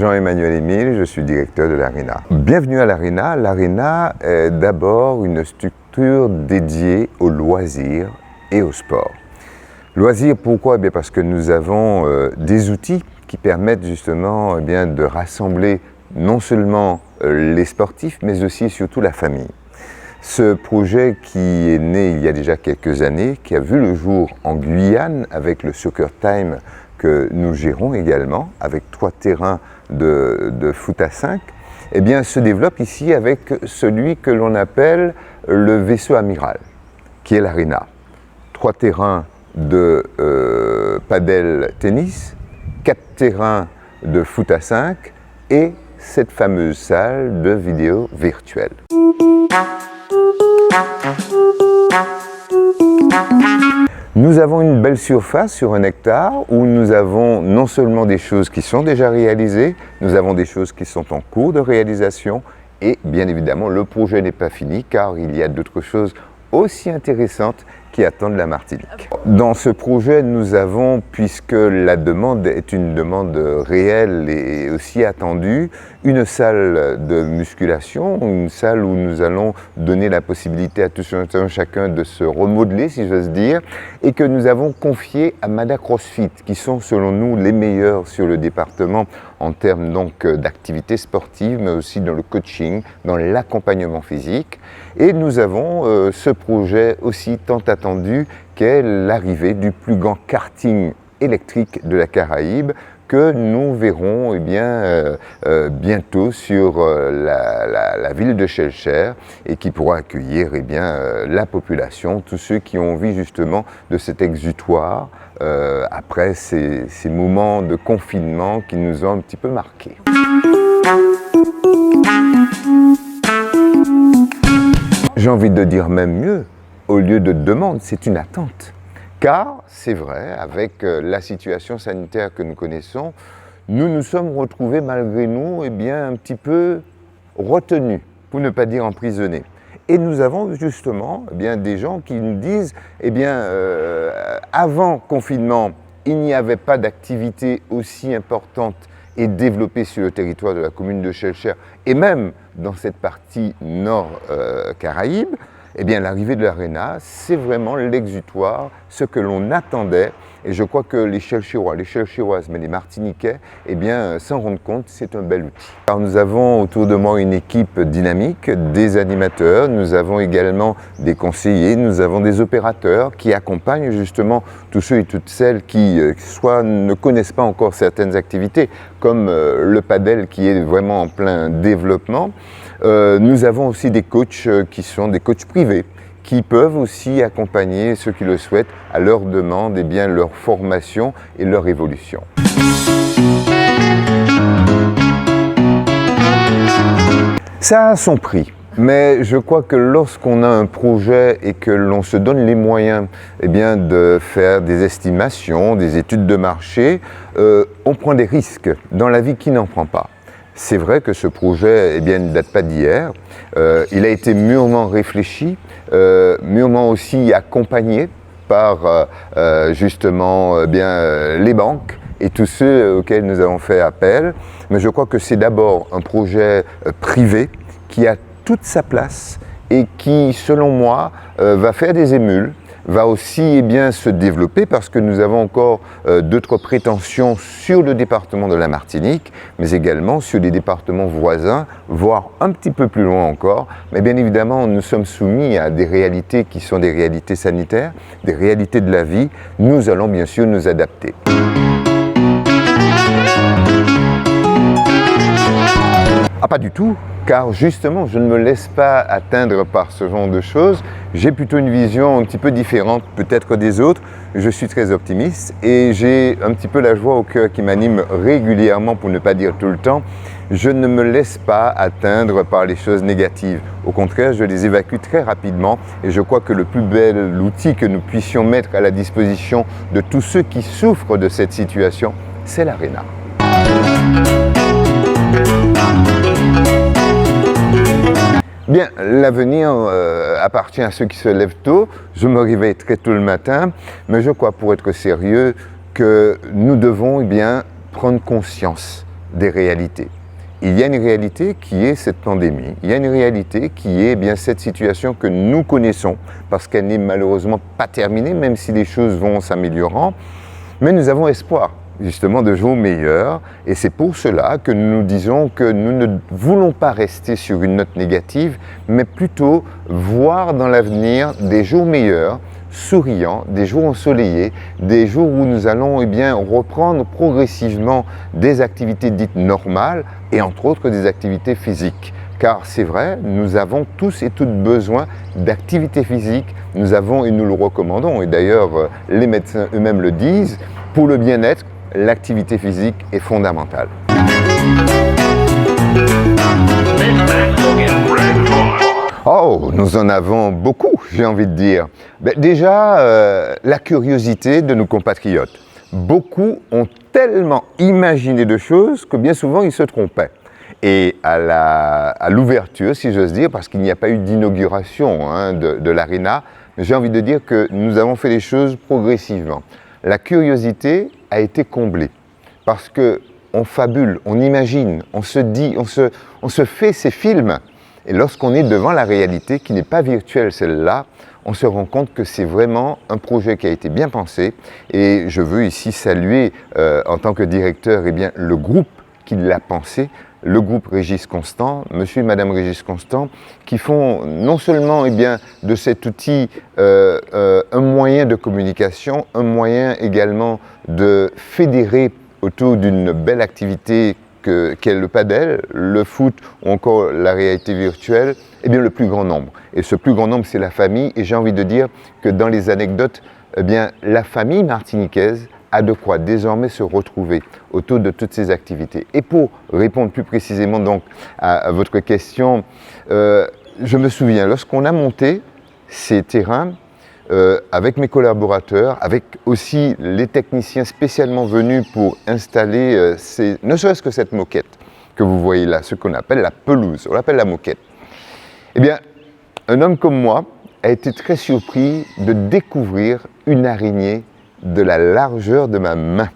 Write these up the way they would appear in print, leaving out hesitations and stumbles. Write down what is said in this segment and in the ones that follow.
Jean-Emmanuel Émile, je suis directeur de l'Arena. Bienvenue à l'Arena. L'Arena est d'abord une structure dédiée aux loisirs et au sport. Loisirs, pourquoi? Parce que nous avons des outils qui permettent justement de rassembler non seulement les sportifs, mais aussi et surtout la famille. Ce projet qui est né il y a déjà quelques années, qui a vu le jour en Guyane avec le Soccer Time que nous gérons également, avec 3 terrains de foot à 5, se développe ici avec celui que l'on appelle le vaisseau amiral, qui est l'Arena. 3 terrains de padel tennis, 4 terrains de foot à 5 et cette fameuse salle de vidéo virtuelle. Nous avons une belle surface sur 1 hectare où nous avons non seulement des choses qui sont déjà réalisées, nous avons des choses qui sont en cours de réalisation et bien évidemment le projet n'est pas fini car il y a d'autres choses aussi intéressantes qui attendent la Martinique. Dans ce projet, nous avons, puisque la demande est une demande réelle et aussi attendue, une salle de musculation, une salle où nous allons donner la possibilité à tous et chacun de se remodeler, si j'ose dire, et que nous avons confié à Mada CrossFit, qui sont selon nous les meilleurs sur le département en termes donc d'activités sportives, mais aussi dans le coaching, dans l'accompagnement physique. Et nous avons ce projet aussi tant attendu qu'est l'arrivée du plus grand karting électrique de la Caraïbe que nous verrons bientôt sur la ville de Chelcher et qui pourra accueillir la population, tous ceux qui ont envie justement de cet exutoire après ces moments de confinement qui nous ont un petit peu marqués. J'ai envie de dire même mieux, au lieu de demande, c'est une attente. Car, c'est vrai, avec la situation sanitaire que nous connaissons, nous nous sommes retrouvés malgré nous un petit peu retenus, pour ne pas dire emprisonnés. Et nous avons justement des gens qui nous disent, avant confinement, il n'y avait pas d'activité aussi importante et développée sur le territoire de la commune de Chelcher, et même dans cette partie nord-Caraïbe, l'arrivée de l'Arena, c'est vraiment l'exutoire, ce que l'on attendait. Et je crois que les Chelcherois, les Chelcheroises, mais les Martiniquais, s'en rendent compte, c'est un bel outil. Alors nous avons autour de moi une équipe dynamique, des animateurs, nous avons également des conseillers, nous avons des opérateurs qui accompagnent justement tous ceux et toutes celles qui soit ne connaissent pas encore certaines activités, comme le padel qui est vraiment en plein développement. Nous avons aussi des coachs qui sont des coachs privés, qui peuvent aussi accompagner ceux qui le souhaitent à leur demande, leur formation et leur évolution. Ça a son prix, mais je crois que lorsqu'on a un projet et que l'on se donne les moyens de faire des estimations, des études de marché, on prend des risques dans la vie qui n'en prend pas. C'est vrai que ce projet ne date pas d'hier, il a été mûrement réfléchi, mûrement aussi accompagné par les banques et tous ceux auxquels nous avons fait appel. Mais je crois que c'est d'abord un projet privé qui a toute sa place et qui, selon moi, va faire des émules, va aussi se développer parce que nous avons encore d'autres prétentions sur le département de la Martinique, mais également sur les départements voisins, voire un petit peu plus loin encore. Mais bien évidemment, nous sommes soumis à des réalités qui sont des réalités sanitaires, des réalités de la vie. Nous allons bien sûr nous adapter. Ah, pas du tout, car justement, je ne me laisse pas atteindre par ce genre de choses. J'ai plutôt une vision un petit peu différente peut-être des autres. Je suis très optimiste et j'ai un petit peu la joie au cœur qui m'anime régulièrement, pour ne pas dire tout le temps. Je ne me laisse pas atteindre par les choses négatives. Au contraire, je les évacue très rapidement et je crois que le plus bel outil que nous puissions mettre à la disposition de tous ceux qui souffrent de cette situation, c'est l'Arena. Bien, l'avenir appartient à ceux qui se lèvent tôt. Je me réveille très tôt le matin, mais je crois, pour être sérieux, que nous devons prendre conscience des réalités. Il y a une réalité qui est cette pandémie, il y a une réalité qui est bien cette situation que nous connaissons, parce qu'elle n'est malheureusement pas terminée, même si les choses vont s'améliorant, mais nous avons espoir justement de jours meilleurs, et c'est pour cela que nous disons que nous ne voulons pas rester sur une note négative, mais plutôt voir dans l'avenir des jours meilleurs, souriants, des jours ensoleillés, des jours où nous allons reprendre progressivement des activités dites normales et entre autres des activités physiques. Car c'est vrai, nous avons tous et toutes besoin d'activité physique, nous avons et nous le recommandons, et d'ailleurs les médecins eux-mêmes le disent, pour le bien-être, l'activité physique est fondamentale. Oh, nous en avons beaucoup, j'ai envie de dire. Déjà, la curiosité de nos compatriotes. Beaucoup ont tellement imaginé de choses que bien souvent ils se trompaient. Et à l'ouverture, si j'ose dire, parce qu'il n'y a pas eu d'inauguration de l'Arena, j'ai envie de dire que nous avons fait les choses progressivement. La curiosité a été comblée parce qu'on fabule, on imagine, on se dit, on se fait ces films. Et lorsqu'on est devant la réalité, qui n'est pas virtuelle celle-là, on se rend compte que c'est vraiment un projet qui a été bien pensé. Et je veux ici saluer, en tant que directeur, le groupe qui l'a pensé, le groupe Régis Constant, monsieur et madame Régis Constant, qui font non seulement de cet outil un moyen de communication, un moyen également de fédérer autour d'une belle activité qu'est le padel, le foot ou encore la réalité virtuelle, le plus grand nombre. Et ce plus grand nombre, c'est la famille. Et j'ai envie de dire que dans les anecdotes, la famille martiniquaise a de quoi désormais se retrouver autour de toutes ces activités. Et pour répondre plus précisément donc à votre question, je me souviens, lorsqu'on a monté ces terrains, avec mes collaborateurs, avec aussi les techniciens spécialement venus pour installer ne serait-ce que cette moquette que vous voyez là, ce qu'on appelle la pelouse, on l'appelle la moquette. Un homme comme moi a été très surpris de découvrir une araignée de la largeur de ma main.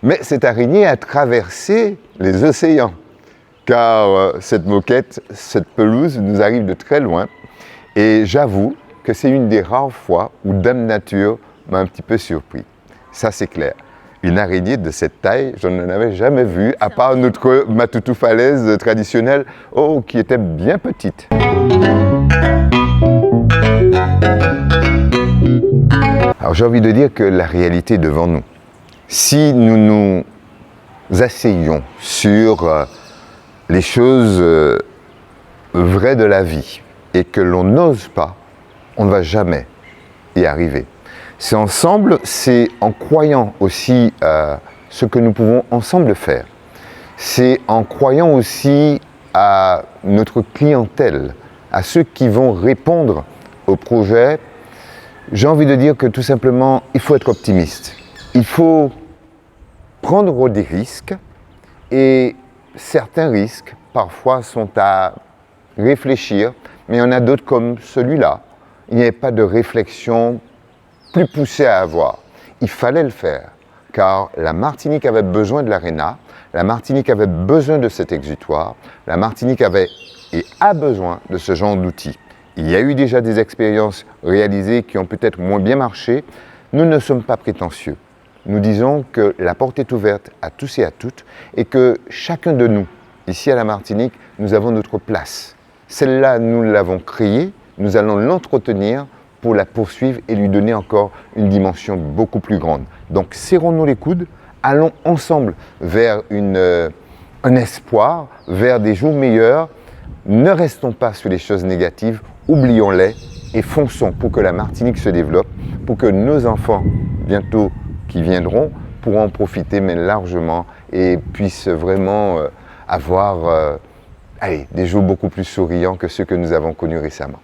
Mais cette araignée a traversé les océans, car cette moquette, cette pelouse nous arrive de très loin, et j'avoue que c'est une des rares fois où Dame Nature m'a un petit peu surpris. Ça, c'est clair. Une araignée de cette taille, je n'en avais jamais vu, à part notre matoutou falaise traditionnelle, qui était bien petite. Alors j'ai envie de dire que la réalité est devant nous. Si nous nous asseyons sur les choses vraies de la vie et que l'on n'ose pas, on ne va jamais y arriver. C'est ensemble, c'est en croyant aussi ce que nous pouvons ensemble faire. C'est en croyant aussi à notre clientèle, à ceux qui vont répondre au projet. J'ai envie de dire que tout simplement, il faut être optimiste. Il faut prendre des risques et certains risques, parfois, sont à réfléchir, mais il y en a d'autres comme celui-là. Il n'y avait pas de réflexion plus poussée à avoir. Il fallait le faire, car la Martinique avait besoin de l'Arena, la Martinique avait besoin de cet exutoire, la Martinique avait et a besoin de ce genre d'outils. Il y a eu déjà des expériences réalisées qui ont peut-être moins bien marché. Nous ne sommes pas prétentieux. Nous disons que la porte est ouverte à tous et à toutes et que chacun de nous, ici à la Martinique, nous avons notre place. Celle-là, nous l'avons créée, nous allons l'entretenir pour la poursuivre et lui donner encore une dimension beaucoup plus grande. Donc serrons-nous les coudes, allons ensemble vers un espoir, vers des jours meilleurs. Ne restons pas sur les choses négatives, oublions-les et fonçons pour que la Martinique se développe, pour que nos enfants, bientôt qui viendront, pourront en profiter mais largement et puissent vraiment avoir des jours beaucoup plus souriants que ceux que nous avons connus récemment.